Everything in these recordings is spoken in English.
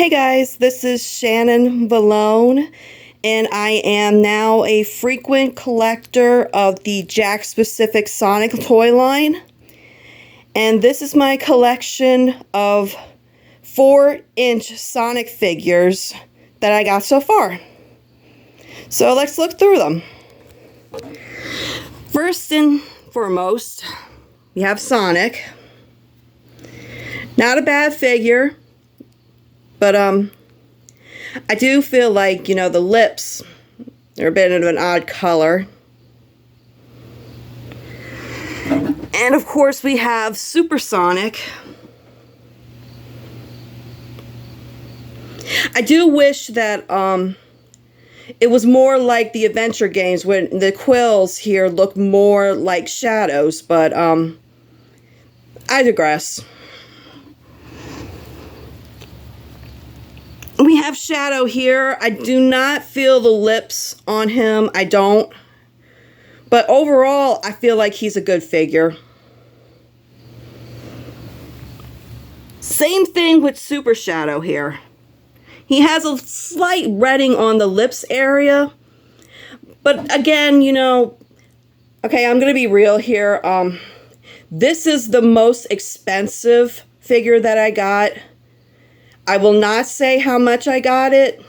Hey guys, this is Shannon Valone, and I am now a frequent collector of the Jakks Pacific Sonic toy line. And this is my collection of 4-inch Sonic figures that I got so far. So let's look through them. First and foremost, we have Sonic. Not a bad figure. But, I do feel like, the lips are a bit of an odd color. And, of course, we have Super Sonic. I do wish that, it was more like the adventure games when the quills here look more like shadows, but, I digress. We have Shadow here. I do not feel the lips on him. I don't. But overall, I feel like he's a good figure. Same thing with Super Shadow here. He has a slight redding on the lips area. But again, okay, I'm going to be real here. This is the most expensive figure that I got. I will not say how much I got it,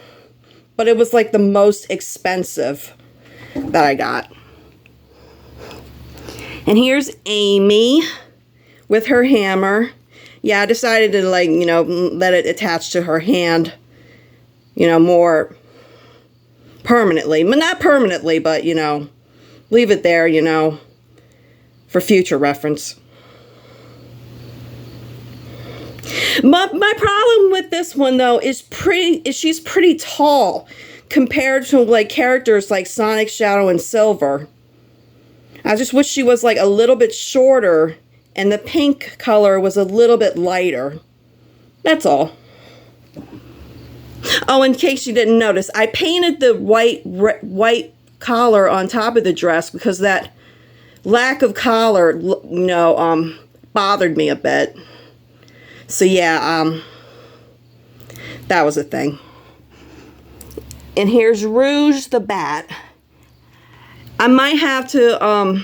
but it was like the most expensive that I got. And here's Amy with her hammer. Yeah, I decided to let it attach to her hand, more permanently. Not permanently, but, leave it there, for future reference. My problem with this one, though, is she's pretty tall compared to, characters like Sonic, Shadow, and Silver. I just wish she was, a little bit shorter and the pink color was a little bit lighter. That's all. Oh, in case you didn't notice, I painted the white collar on top of the dress because that lack of collar, bothered me a bit. So yeah, that was a thing. And here's Rouge the Bat. I might have to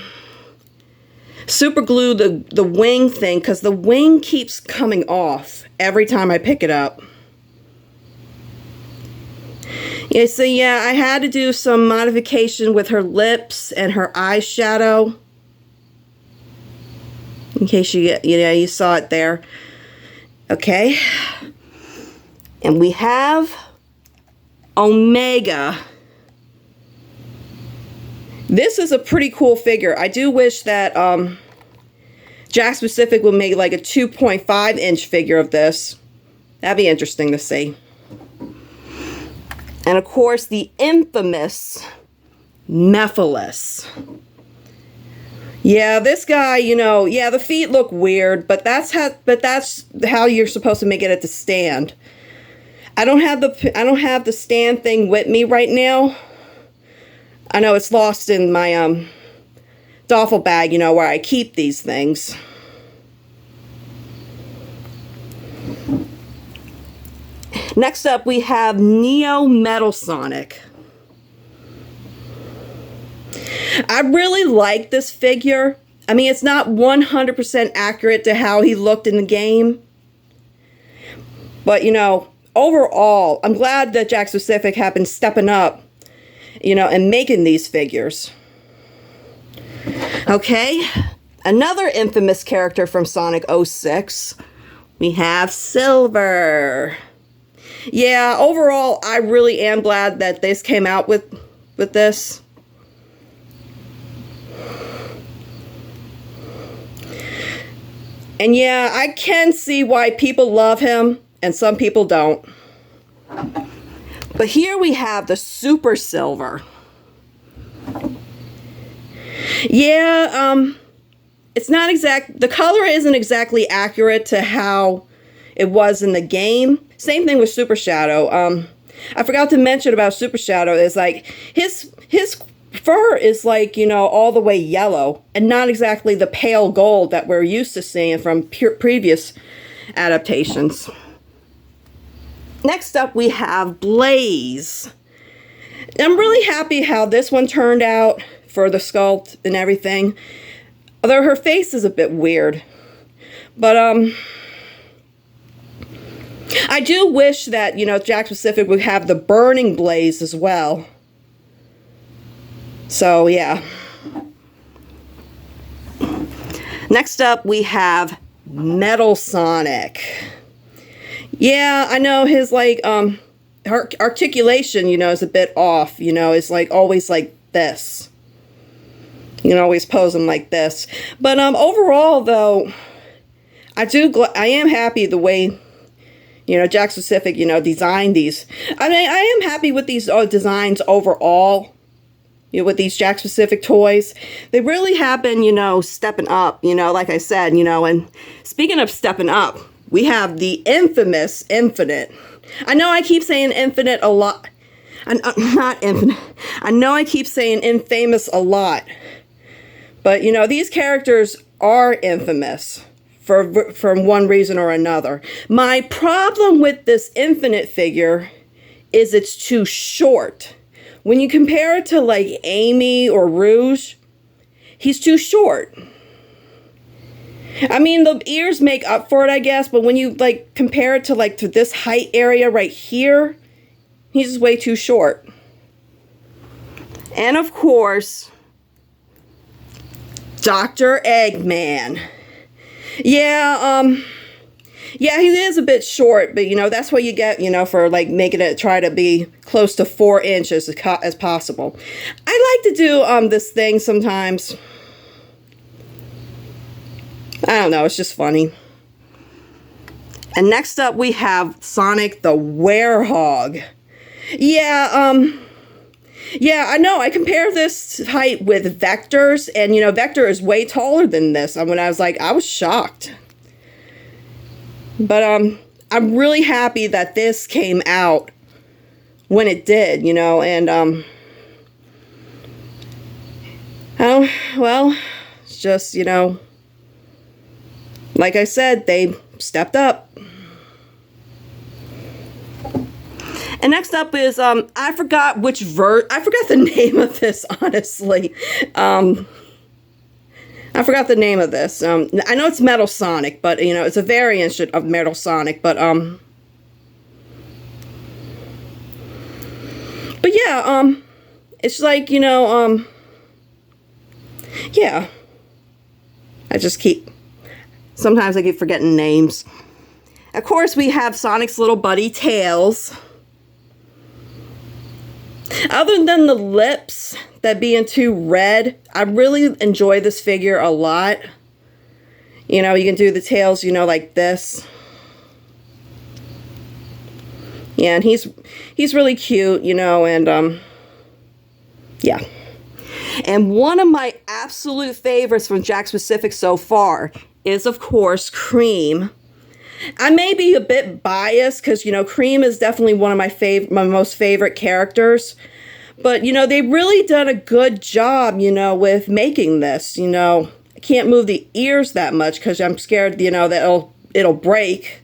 super glue the wing thing because the wing keeps coming off every time I pick it up. Yeah, so yeah, I had to do some modification with her lips and her eyeshadow. In case you saw it there. Okay, and we have Omega. This is a pretty cool figure. I do wish that Jakks Pacific would make like a 2.5-inch figure of this. That'd be interesting to see. And of course, the infamous Mephiles. Yeah, this guy, yeah, the feet look weird, but that's how you're supposed to make it at the stand. I don't have the stand thing with me right now. I know it's lost in my duffel bag, where I keep these things. Next up, we have Neo Metal Sonic. I really like this figure. I mean, it's not 100% accurate to how he looked in the game. But, overall, I'm glad that Jakks Pacific have been stepping up, and making these figures. Okay, another infamous character from Sonic 06. We have Silver. Yeah, overall, I really am glad that this came out with this. And yeah, I can see why people love him and some people don't. But here we have the Super Silver. Yeah, it's not the color isn't exactly accurate to how it was in the game. Same thing with Super Shadow. I forgot to mention about Super Shadow is his fur is all the way yellow and not exactly the pale gold that we're used to seeing from previous adaptations. Next up, we have Blaze. I'm really happy how this one turned out for the sculpt and everything. Although her face is a bit weird. But, I do wish that, you know, Jakks Pacific would have the burning Blaze as well. So, yeah. Next up, we have Metal Sonic. Yeah, I know his, like, her articulation, you know, is a bit off. You know, it's, like, always like this. You can always pose him like this. But, overall, though, I am happy the way, you know, Jakks Pacific, you know, designed these. I mean, I am happy with these designs overall. You know, with these Jakks Pacific toys. They really have been, you know, stepping up, you know, like I said, you know. And speaking of stepping up, we have the infamous Infinite. I know I keep saying Infinite a lot. Not Infinite. I know I keep saying Infamous a lot. But, you know, these characters are infamous for one reason or another. My problem with this Infinite figure is it's too short. When you compare it to, like, Amy or Rouge, he's too short. I mean, the ears make up for it, I guess, but when you, like, compare it to, like, to this height area right here, he's just way too short. And, of course, Dr. Eggman. Yeah, yeah, he is a bit short, but, you know, that's what you get, you know, for, like, making it try to be close to 4 inches as possible. I like to do, this thing sometimes. I don't know, it's just funny. And next up, we have Sonic the Werehog. Yeah, yeah, I know, I compare this height with Vector's, and, you know, Vector is way taller than this. And when I was like, I was shocked. But, I'm really happy that this came out when it did, you know, and, oh, well, it's just, you know, like I said, they stepped up. And next up is, I forgot the name of this, honestly. I forgot the name of this. I know it's Metal Sonic, but, you know, it's a variant of Metal Sonic, but yeah, it's like, you know, yeah. Sometimes I keep forgetting names. Of course, we have Sonic's little buddy, Tails. Other than the lips that being too red, I really enjoy this figure a lot. You know, you can do the tails, you know, like this. Yeah, and he's really cute, you know, and yeah. And one of my absolute favorites from Jakks Pacific so far is, of course, Cream. I may be a bit biased because, you know, Cream is definitely one of my most favorite characters. But, you know, they really done a good job, you know, with making this. You know, I can't move the ears that much because I'm scared, you know, that it'll break.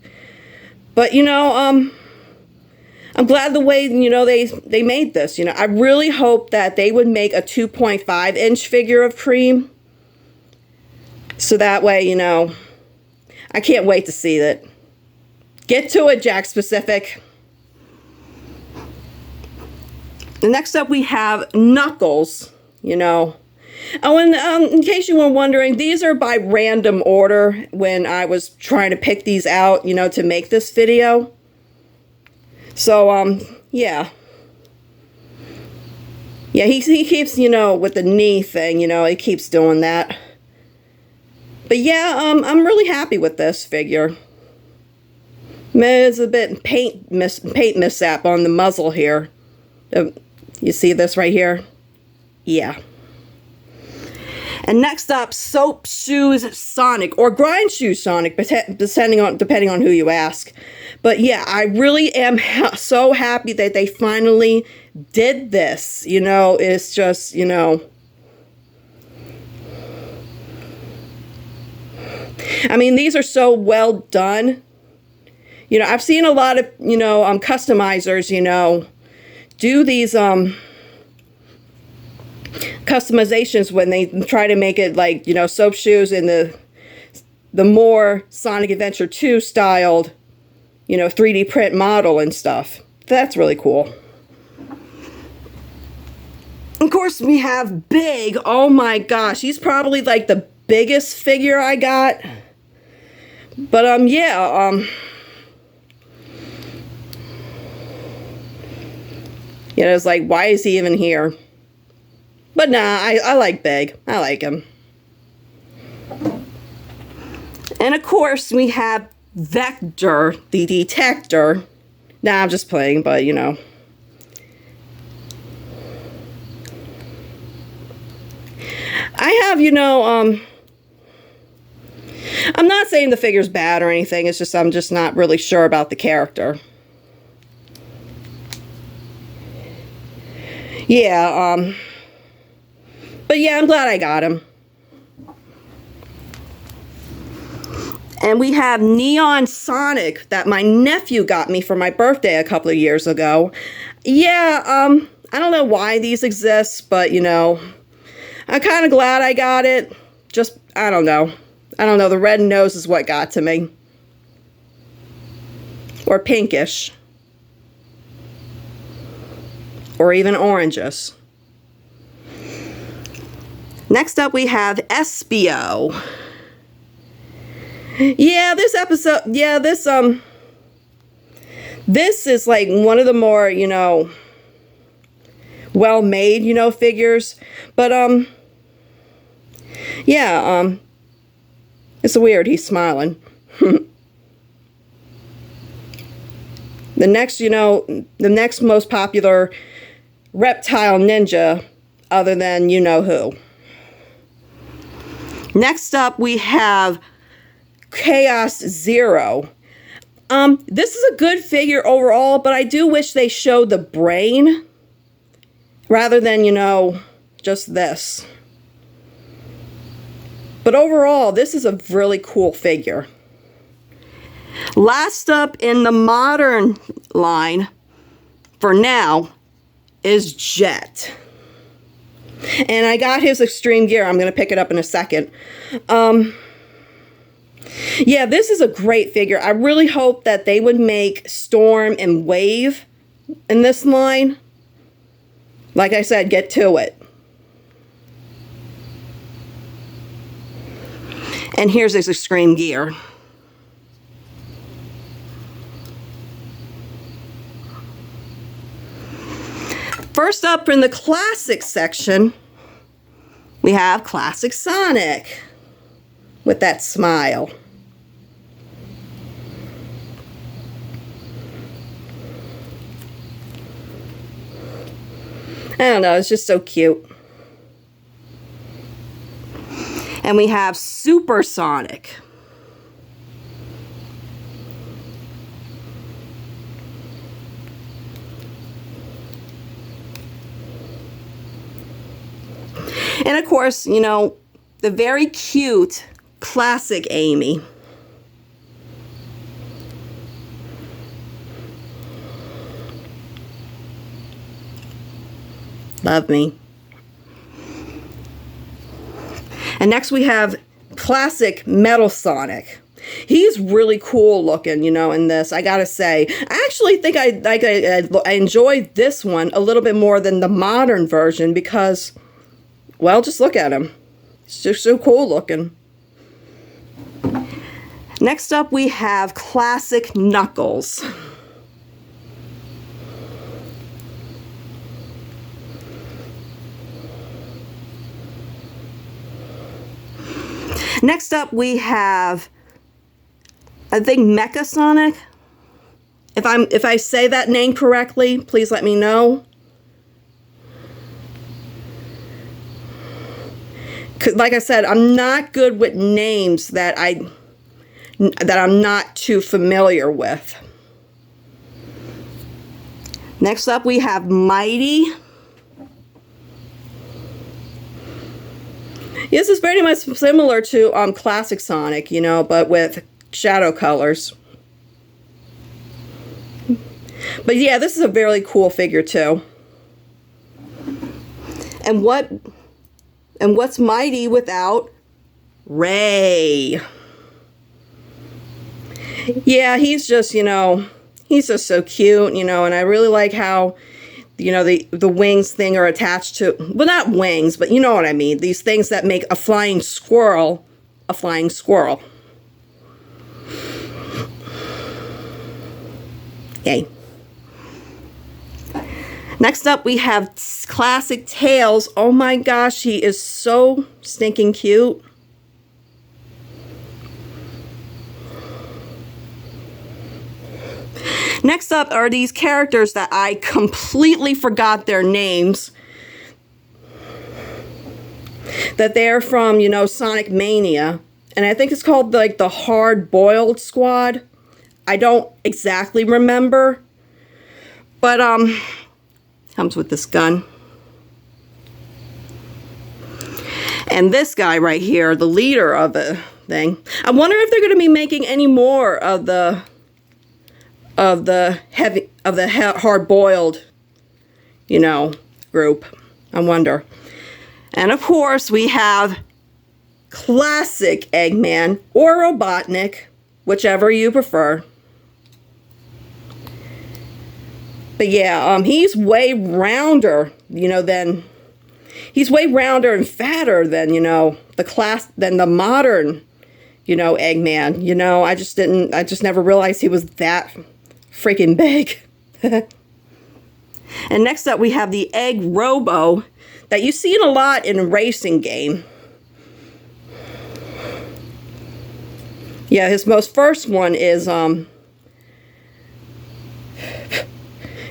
But, you know, I'm glad the way, you know, they made this. You know, I really hope that they would make a 2.5-inch figure of Cream. So that way, you know, I can't wait to see it. Get to it, Jakks Pacific. Next up, we have Knuckles, you know. Oh, and in case you were wondering, these are by random order when I was trying to pick these out, you know, to make this video. So, yeah. Yeah, he keeps, you know, with the knee thing, you know, he keeps doing that. But yeah, I'm really happy with this figure. There's a bit paint mishap on the muzzle here. You see this right here? Yeah. And next up, Soap Shoes Sonic, or Grind Shoes Sonic, depending on who you ask. But yeah, I really am so happy that they finally did this. You know, it's just, you know, I mean, these are so well done. You know, I've seen a lot of, you know, customizers, you know, do these customizations when they try to make it like, you know, soap shoes in the more Sonic Adventure 2 styled, you know, 3D print model and stuff. That's really cool. Of course, we have Big. Oh my gosh, he's probably like the biggest figure I got. But yeah, you know, it's like, why is he even here? But nah, I like Big. I like him. And of course, we have Vector, the detector. Nah, I'm just playing, but you know. I have, you know, I'm not saying the figure's bad or anything. It's just, I'm just not really sure about the character. Yeah, but yeah, I'm glad I got him. And we have Neon Sonic that my nephew got me for my birthday a couple of years ago. Yeah, I don't know why these exist, but you know, I'm kind of glad I got it. Just, I don't know. I don't know. The red nose is what got to me. Or pinkish. Or even orangish. Next up we have Espio. Yeah, this episode, yeah, this is like one of the more, you know, well-made, you know, figures. But, yeah, it's weird, he's smiling. The next, you know, the next most popular reptile ninja, other than you know who. Next up, we have Chaos Zero. This is a good figure overall, but I do wish they showed the brain rather than, you know, just this. But overall, this is a really cool figure. Last up in the modern line, for now, is Jet. And I got his extreme gear. I'm going to pick it up in a second. Yeah, this is a great figure. I really hope that they would make Storm and Wave in this line. Like I said, get to it. And here's his extreme gear. First up in the classic section, we have Classic Sonic with that smile. I don't know, it's just so cute. And we have Super Sonic. And of course, you know, the very cute classic Amy. Love me. And next we have classic Metal Sonic. He's really cool looking, you know, in this, I gotta say. I actually think I enjoyed this one a little bit more than the modern version because, well, just look at him. He's just so cool looking. Next up we have classic Knuckles. Next up we have, I think, Mecha Sonic. If I say that name correctly, please let me know. Like I said, I'm not good with names that I'm not too familiar with. Next up we have Mighty. This is very much similar to classic Sonic, you know, but with shadow colors. But yeah, this is a very cool figure too. And what's Mighty without Ray? Yeah, he's just, he's just so cute, and I really like how, the wings thing are attached to, well, not wings, but you know what I mean. These things that make a flying squirrel a flying squirrel. Yay. Next up, we have classic Tails. Oh my gosh, he is so stinking cute. Next up are these characters that I completely forgot their names. That they're from, Sonic Mania. And I think it's called like the Hard Boiled Squad. I don't exactly remember. But, comes with this gun. And this guy right here, the leader of the thing. I wonder if they're going to be making any more of the hard-boiled, group. I wonder. And of course, we have classic Eggman or Robotnik, whichever you prefer. But yeah, he's way rounder, he's way rounder and fatter than, than the modern, Eggman. I just never realized he was that freaking big. And next up we have the Egg Robo that you see it a lot in a racing game. Yeah, his most first one is,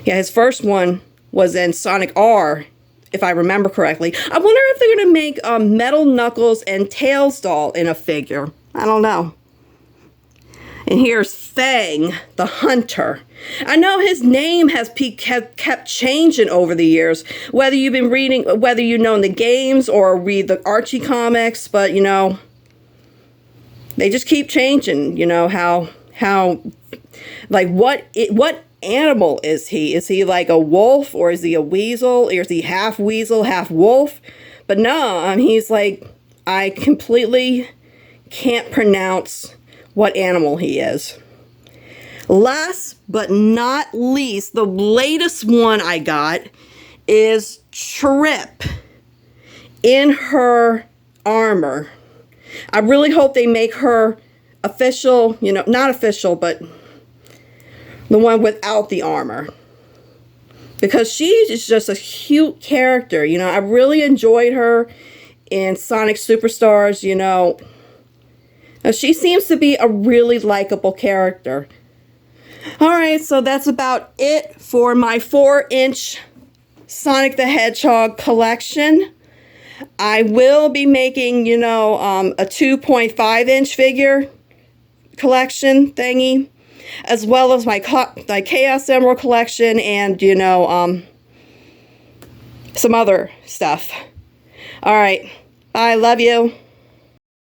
his first one was in Sonic R, if I remember correctly. I wonder if they're going to make Metal Knuckles and Tails doll in a figure. I don't know. And here's Fang, the Hunter. I know his name has kept changing over the years. Whether you've been reading, whether you know in the games or read the Archie comics, but they just keep changing. How like what animal is he? Is he like a wolf, or is he a weasel, or is he half weasel, half wolf? But no, he's like, I completely can't pronounce what animal he is. Last but not least, the latest one I got is Trip in her armor. I really hope they make her official, not official, but the one without the armor. Because she is just a cute character, I really enjoyed her in Sonic Superstars, Now, she seems to be a really likable character. Alright, so that's about it for my 4-inch Sonic the Hedgehog collection. I will be making, a 2.5-inch figure collection thingy, as well as my Chaos Emerald collection and, some other stuff. Alright, bye, love you.